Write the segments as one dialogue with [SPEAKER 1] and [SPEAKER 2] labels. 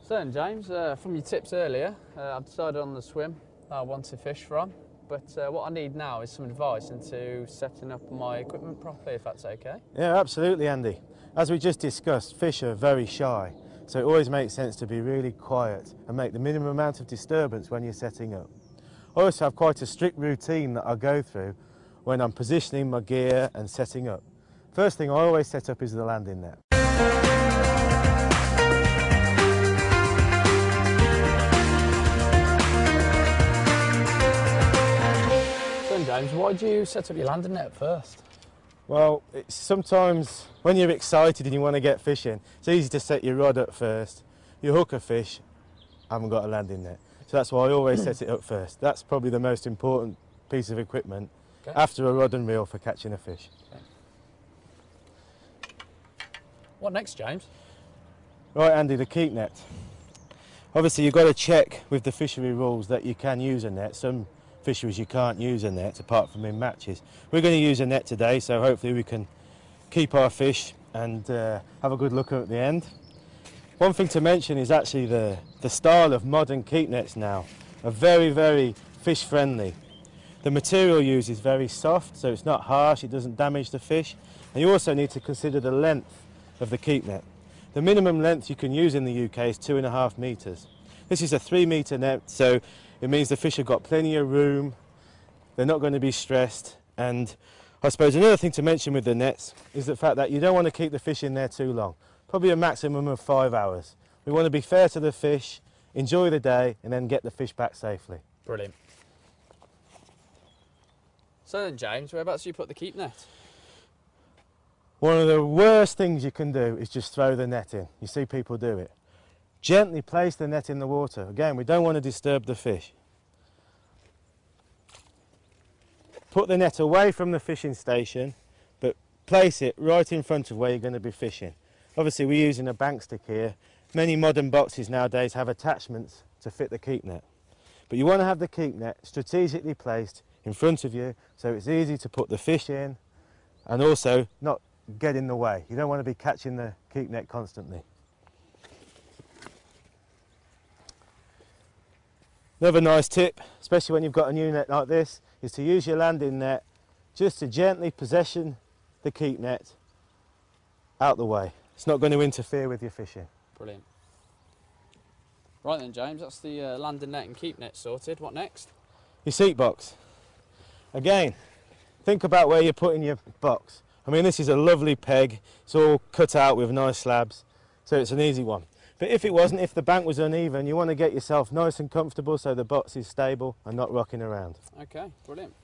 [SPEAKER 1] So then, James, from your tips earlier, I've decided on the swim I want to fish from, but what I need now is some advice into setting up my equipment properly, if that's okay.
[SPEAKER 2] Yeah, absolutely, Andy. As we just discussed, fish are very shy, so it always makes sense to be really quiet and make the minimum amount of disturbance when you're setting up. I also have quite a strict routine that I go through when I'm positioning my gear and setting up. First thing I always set up is the landing net.
[SPEAKER 1] James, why do you set up your landing net first?
[SPEAKER 2] Well, it's sometimes when you're excited and you want to get fishing, it's easy to set your rod up first. You hook a fish, haven't got a landing net. So that's why I always set it up first. That's probably the most important piece of equipment after a rod and reel for catching a fish.
[SPEAKER 1] Okay. What next, James?
[SPEAKER 2] Right, Andy, the keep net. Obviously you've got to check with the fishery rules that you can use a net. Some fisheries you can't use a net apart from in matches. We're going to use a net today, so hopefully we can keep our fish and have a good look at the end. One thing to mention is actually the style of modern keep nets now are very, very fish friendly. The material used is very soft, so it's not harsh, it doesn't damage the fish, and you also need to consider the length of the keep net. The minimum length you can use in the UK is 2.5 metres. This is a 3-metre net, so it means the fish have got plenty of room, they're not going to be stressed. And I suppose another thing to mention with the nets is the fact that you don't want to keep the fish in there too long, probably a maximum of 5 hours. We want to be fair to the fish, enjoy the day, and then get the fish back safely.
[SPEAKER 1] Brilliant. So then, James, whereabouts do you put the keep net?
[SPEAKER 2] One of the worst things you can do is just throw the net in. You see people do it. Gently place the net in the water. Again, we don't want to disturb the fish. Put the net away from the fishing station, but place it right in front of where you're going to be fishing. Obviously we're using a bank stick here. Many modern boxes nowadays have attachments to fit the keep net. But you want to have the keep net strategically placed in front of you so it's easy to put the fish in and also not get in the way. You don't want to be catching the keep net constantly. Another nice tip, especially when you've got a new net like this, is to use your landing net just to gently position the keep net out the way. It's not going to interfere with your fishing.
[SPEAKER 1] Brilliant. Right then, James, that's the landing net and keep net sorted. What next?
[SPEAKER 2] Your seat box. Again, think about where you're putting your box. I mean, this is a lovely peg. It's all cut out with nice slabs, so it's an easy one. But if it wasn't, if the bank was uneven, you want to get yourself nice and comfortable so the box is stable and not rocking around.
[SPEAKER 1] Okay, brilliant.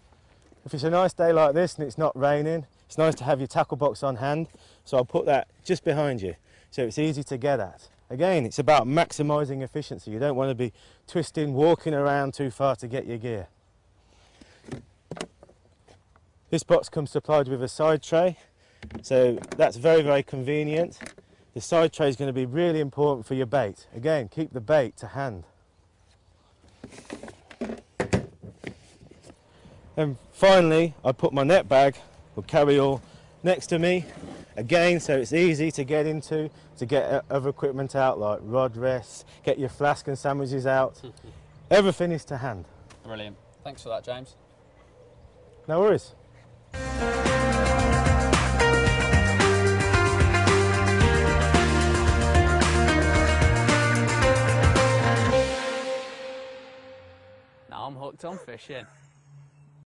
[SPEAKER 2] If it's a nice day like this and it's not raining, it's nice to have your tackle box on hand, so I'll put that just behind you so it's easy to get at. Again, it's about maximising efficiency. You don't want to be twisting, walking around too far to get your gear. This box comes supplied with a side tray, so that's very, very convenient. The side tray is going to be really important for your bait. Again, keep the bait to hand. And finally, I put my net bag or carry-all next to me, again, so it's easy to get into, to get other equipment out like rod rests, get your flask and sandwiches out. Everything is to hand.
[SPEAKER 1] Brilliant. Thanks for that, James.
[SPEAKER 2] No worries.
[SPEAKER 1] Now I'm hooked on fishing.